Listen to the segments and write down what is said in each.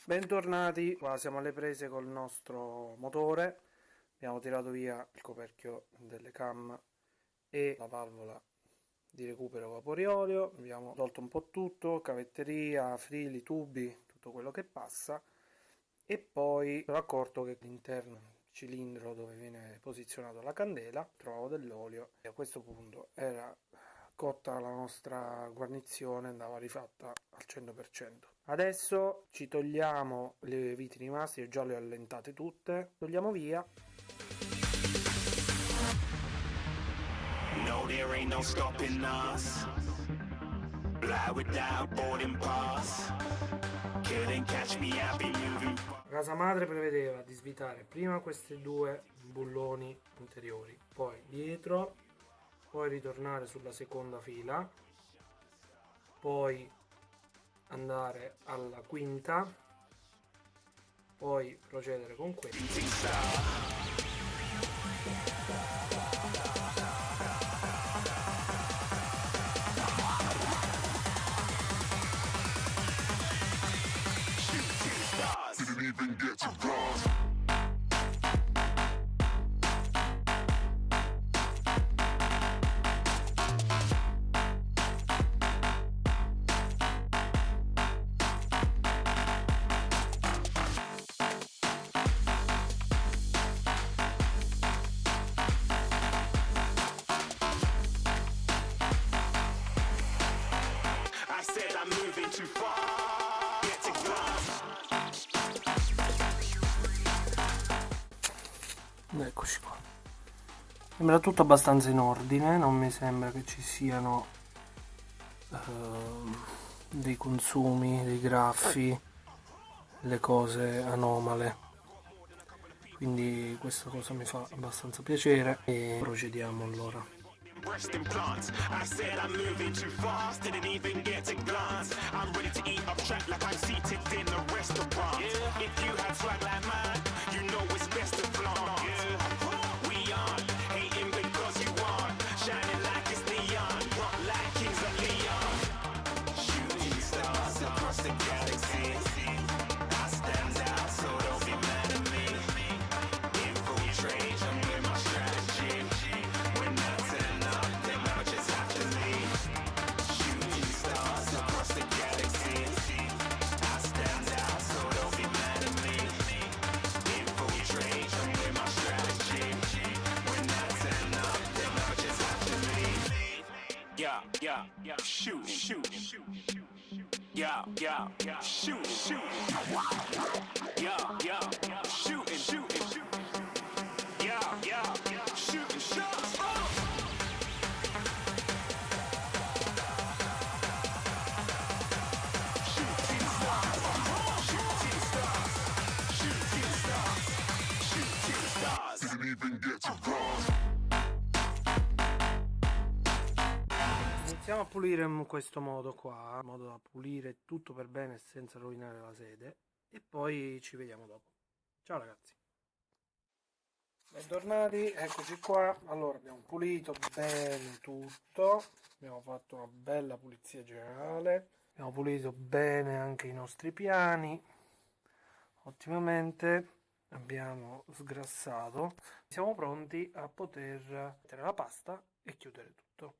Bentornati, qua siamo alle prese col nostro motore. Abbiamo tirato via il coperchio delle cam e la valvola di recupero vapori olio. Abbiamo tolto un po' tutto, cavetteria, fili, tubi, tutto quello che passa. E poi mi sono accorto che all'interno del cilindro dove viene posizionata la candela trovavo dell'olio e a questo punto era cotta la nostra guarnizione, andava rifatta al 100%. Adesso ci togliamo le viti rimaste, io già le ho allentate tutte, togliamo via. No, there ain't no stopping us. Fly without boarding pass. Couldn't catch me, I'll be moving. La casa madre prevedeva di svitare prima questi due bulloni anteriori, poi dietro, poi ritornare sulla seconda fila, poi andare alla quinta, poi procedere con questa. Eccoci qua. Sembra tutto abbastanza in ordine, non mi sembra che ci siano dei consumi, dei graffi, delle cose anomale. Quindi questa cosa mi fa abbastanza piacere e procediamo allora. Breast implants. I said I'm moving too fast, didn't even get a glance. I'm ready to eat up track like I'm seated in a restaurant. Yeah. If you had swag like mine, you know it's best to flaunt. Yeah. We aren't hating because you aren't shining like it's neon, rock like kings of Leon. Shooting stars across the galaxy. I stand out, so don't be mad at me. Infiltrate with my strategy. When I turn up, then I just have to leave. Shooting stars across the galaxy. I stand out, so don't be mad at me. Infiltrate with my strategy. When I turn up, then I just have to leave. Yeah, shoot, yeah, shoot, yeah, shooting, yeah, shooting shots. Didn't even get to cross. Iniziamo a pulire in questo modo qua, in modo da pulire tutto per bene senza rovinare la sede e poi ci vediamo dopo. Ciao ragazzi. Bentornati, eccoci qua. Allora abbiamo pulito bene tutto, abbiamo fatto una bella pulizia generale, abbiamo pulito bene anche i nostri piani, ottimamente abbiamo sgrassato, siamo pronti a poter mettere la pasta e chiudere tutto.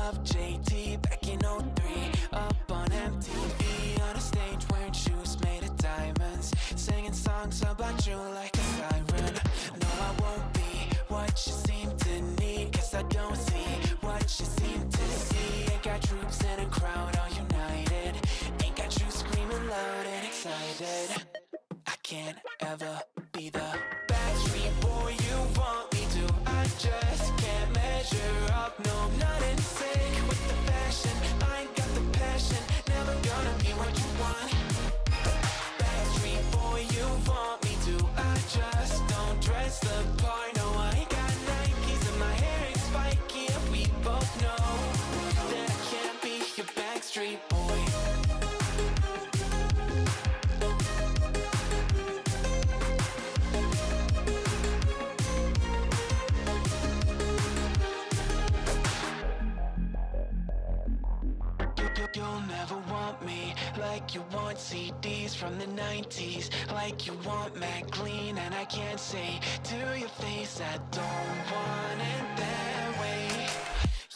love JT back in 03, up on MTV, on a stage wearing shoes made of diamonds, singing songs about you like a siren. No, I won't be what you seem to need, 'cause I don't see what you seem to see. Ain't got troops in a crowd all united, ain't got you screaming loud and excited. I can't ever be the Backstreet boy you want me to. I just can't measure up, no, I'm not in sync with the fashion. I ain't got the passion, never gonna be what you want. Backstreet boy you want me to. I just don't dress the part, no, I ain't got Nikes and my hair ain't spiky, and we both know that I can't be your Backstreet boy. You'll never want me like you want CDs from the 90s, like you want Mac Clean, and I can't say to your face I don't want it that way.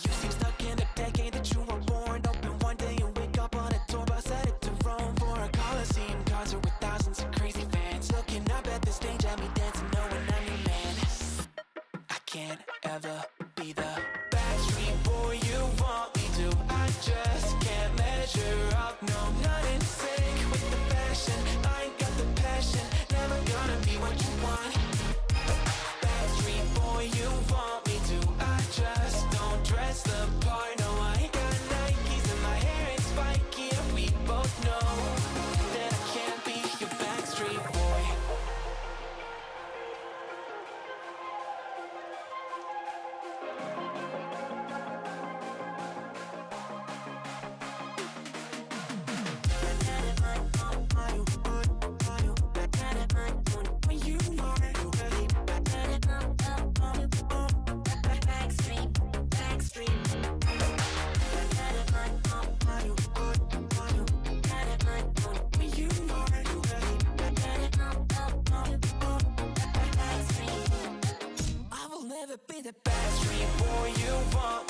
You seem stuck in a decade that you were born. Open one day and wake up on a tour bus headed to Rome for a Coliseum concert with thousands of crazy fans looking up at the stage at me dancing, knowing I'm your man. I can't ever be the Backstreet boy you want me to. I just can't measure up, no, I'm not in sync with the fashion. I ain't got the passion, never gonna be what you want. Backstreet boy you want me to. I just don't dress the part, no, I ain't got Nikes and my hair ain't spiky, and we both know that I can't be your Backstreet boy. I will never be the Backstreet boy you want